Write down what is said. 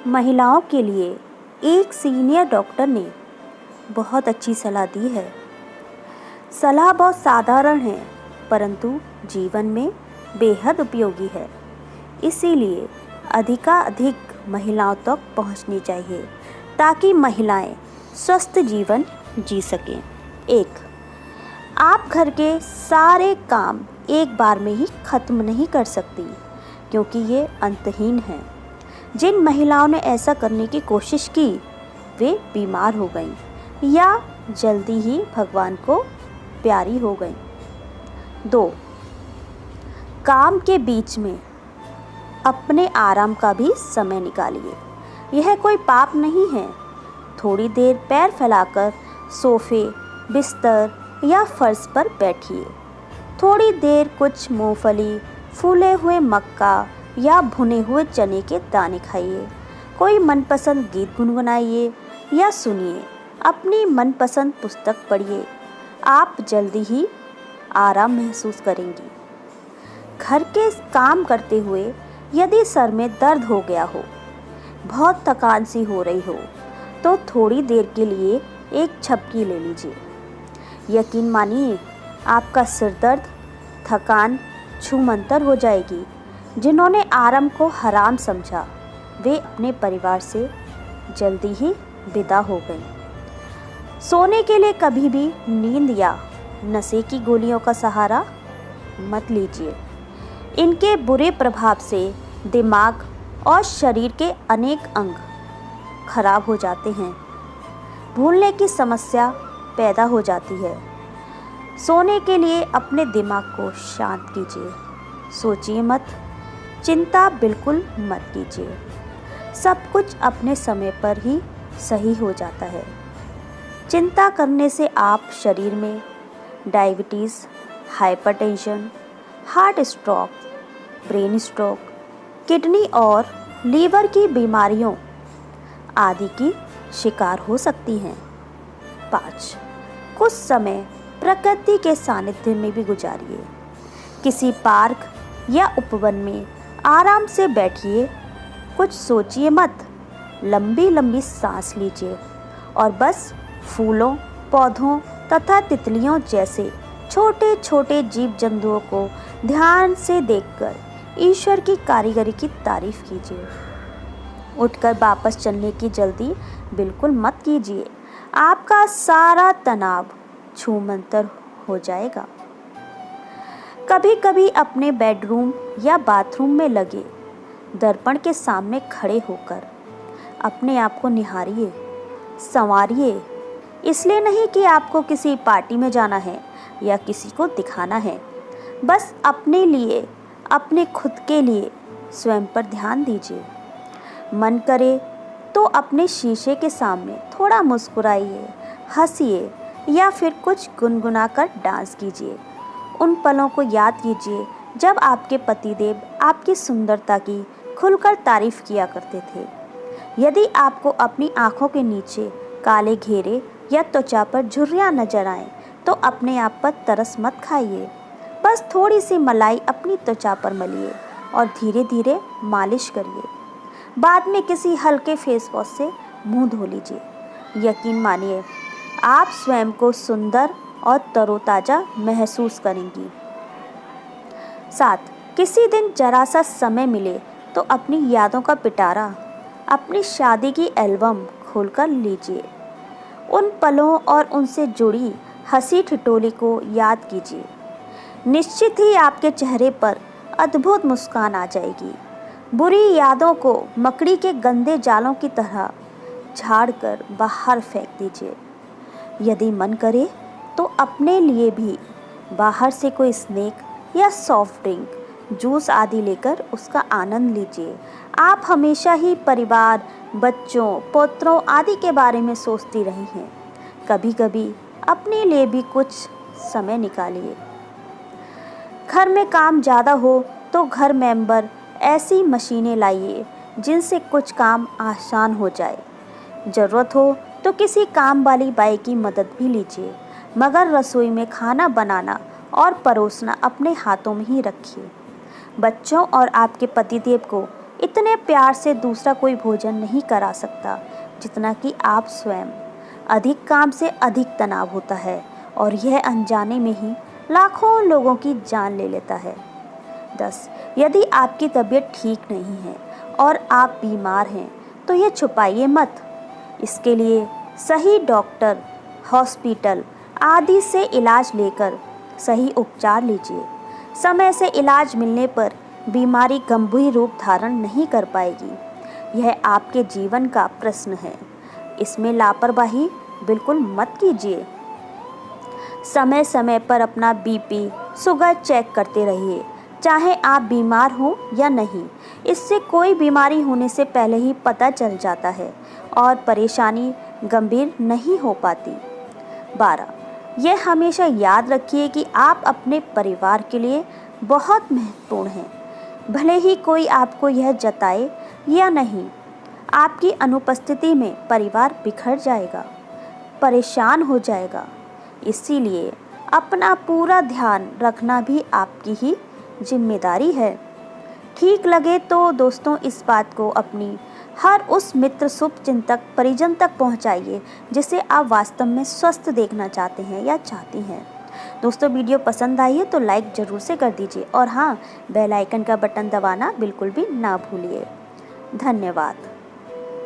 महिलाओं के लिए एक सीनियर डॉक्टर ने बहुत अच्छी सलाह दी है। सलाह बहुत साधारण है परंतु जीवन में बेहद उपयोगी है। इसीलिए अधिकाधिक महिलाओं तक पहुंचनी चाहिए ताकि महिलाएं स्वस्थ जीवन जी सकें। 1. आप घर के सारे काम एक बार में ही खत्म नहीं कर सकती क्योंकि ये अंतहीन हैं। जिन महिलाओं ने ऐसा करने की कोशिश की वे बीमार हो गईं या जल्दी ही भगवान को प्यारी हो गईं। 2. काम के बीच में अपने आराम का भी समय निकालिए। यह कोई पाप नहीं है। थोड़ी देर पैर फैलाकर सोफे, बिस्तर या फर्श पर बैठिए। थोड़ी देर कुछ मूंगफली, फूले हुए मक्का या भुने हुए चने के दाने खाइए। कोई मनपसंद गीत गुनगुनाइए या सुनिए। अपनी मनपसंद पुस्तक पढ़िए। आप जल्दी ही आराम महसूस करेंगी। घर के काम करते हुए यदि सर में दर्द हो गया हो, बहुत थकान सी हो रही हो, तो थोड़ी देर के लिए एक झपकी ले लीजिए। यकीन मानिए आपका सिर दर्द, थकान छूमंतर हो जाएगी। जिन्होंने आराम को हराम समझा वे अपने परिवार से जल्दी ही विदा हो गए। सोने के लिए कभी भी नींद या नशे की गोलियों का सहारा मत लीजिए। इनके बुरे प्रभाव से दिमाग और शरीर के अनेक अंग खराब हो जाते हैं। भूलने की समस्या पैदा हो जाती है। सोने के लिए अपने दिमाग को शांत कीजिए। सोचिए मत, चिंता बिल्कुल मत कीजिए। सब कुछ अपने समय पर ही सही हो जाता है। चिंता करने से आप शरीर में diabetes, hypertension, heart stroke, brain stroke, kidney और लीवर की बीमारियों आदि की शिकार हो सकती हैं। 5. कुछ समय प्रकृति के सानिध्य में भी गुजारिए। किसी पार्क या उपवन में आराम से बैठिए। कुछ सोचिए मत, लंबी लंबी सांस लीजिए और बस फूलों, पौधों तथा तितलियों जैसे छोटे छोटे जीव जंतुओं को ध्यान से देखकर ईश्वर की कारीगरी की तारीफ कीजिए। उठकर वापस चलने की जल्दी बिल्कुल मत कीजिए। आपका सारा तनाव छूमंतर हो जाएगा। कभी कभी अपने बेडरूम या बाथरूम में लगे दर्पण के सामने खड़े होकर अपने आप को निहारिए, संवारिए। इसलिए नहीं कि आपको किसी पार्टी में जाना है या किसी को दिखाना है। बस अपने लिए, अपने खुद के लिए स्वयं पर ध्यान दीजिए। मन करे तो अपने शीशे के सामने थोड़ा मुस्कुराइए, हंसिए या फिर कुछ गुनगुना कर डांस कीजिए। उन पलों को याद कीजिए जब आपके पतिदेव आपकी सुंदरता की खुलकर तारीफ किया करते थे। यदि आपको अपनी आँखों के नीचे काले घेरे या त्वचा पर झुर्रियाँ नजर आएं तो अपने आप पर तरस मत खाइए। बस थोड़ी सी मलाई अपनी त्वचा पर मलिए और धीरे धीरे मालिश करिए। बाद में किसी हल्के फेस वॉश से मुंह धो लीजिए। यकीन मानिए आप स्वयं को सुंदर और तरोताज़ा महसूस करेंगी। 7. किसी दिन जरा सा समय मिले तो अपनी यादों का पिटारा, अपनी शादी की एल्बम खोलकर लीजिए। उन पलों और उनसे जुड़ी हंसी ठिठोली को याद कीजिए। निश्चित ही आपके चेहरे पर अद्भुत मुस्कान आ जाएगी। बुरी यादों को मकड़ी के गंदे जालों की तरह झाड़कर बाहर फेंक दीजिए। यदि मन करे तो अपने लिए भी बाहर से कोई स्नैक या सॉफ्ट ड्रिंक, जूस आदि लेकर उसका आनंद लीजिए। आप हमेशा ही परिवार, बच्चों, पोत्रों आदि के बारे में सोचती रही हैं। कभी कभी अपने लिए भी कुछ समय निकालिए। घर में काम ज़्यादा हो तो घर मेंबर ऐसी मशीनें लाइए जिनसे कुछ काम आसान हो जाए। ज़रूरत हो तो किसी काम वाली बाई की मदद भी लीजिए, मगर रसोई में खाना बनाना और परोसना अपने हाथों में ही रखिए। बच्चों और आपके पतिदेव को इतने प्यार से दूसरा कोई भोजन नहीं करा सकता जितना कि आप स्वयं। अधिक काम से अधिक तनाव होता है और यह अनजाने में ही लाखों लोगों की जान ले लेता है। 10. यदि आपकी तबीयत ठीक नहीं है और आप बीमार हैं तो ये छुपाइए मत। इसके लिए सही डॉक्टर, हॉस्पिटल आदि से इलाज लेकर सही उपचार लीजिए। समय से इलाज मिलने पर बीमारी गंभीर रूप धारण नहीं कर पाएगी। यह आपके जीवन का प्रश्न है, इसमें लापरवाही बिल्कुल मत कीजिए। समय समय पर अपना बीपी, शुगर चेक करते रहिए, चाहे आप बीमार हो या नहीं। इससे कोई बीमारी होने से पहले ही पता चल जाता है और परेशानी गंभीर नहीं हो पाती। 12. यह हमेशा याद रखिए कि आप अपने परिवार के लिए बहुत महत्वपूर्ण हैं। भले ही कोई आपको यह जताए या नहीं, आपकी अनुपस्थिति में परिवार बिखर जाएगा, परेशान हो जाएगा। इसीलिए अपना पूरा ध्यान रखना भी आपकी ही जिम्मेदारी है। ठीक लगे तो दोस्तों इस बात को अपनी हर उस मित्र, शुभचिंतक, परिजन तक पहुंचाइए जिसे आप वास्तव में स्वस्थ देखना चाहते हैं या चाहती हैं। दोस्तों वीडियो पसंद आई है तो लाइक ज़रूर से कर दीजिए और हाँ, बेल आइकन का बटन दबाना बिल्कुल भी ना भूलिए। धन्यवाद।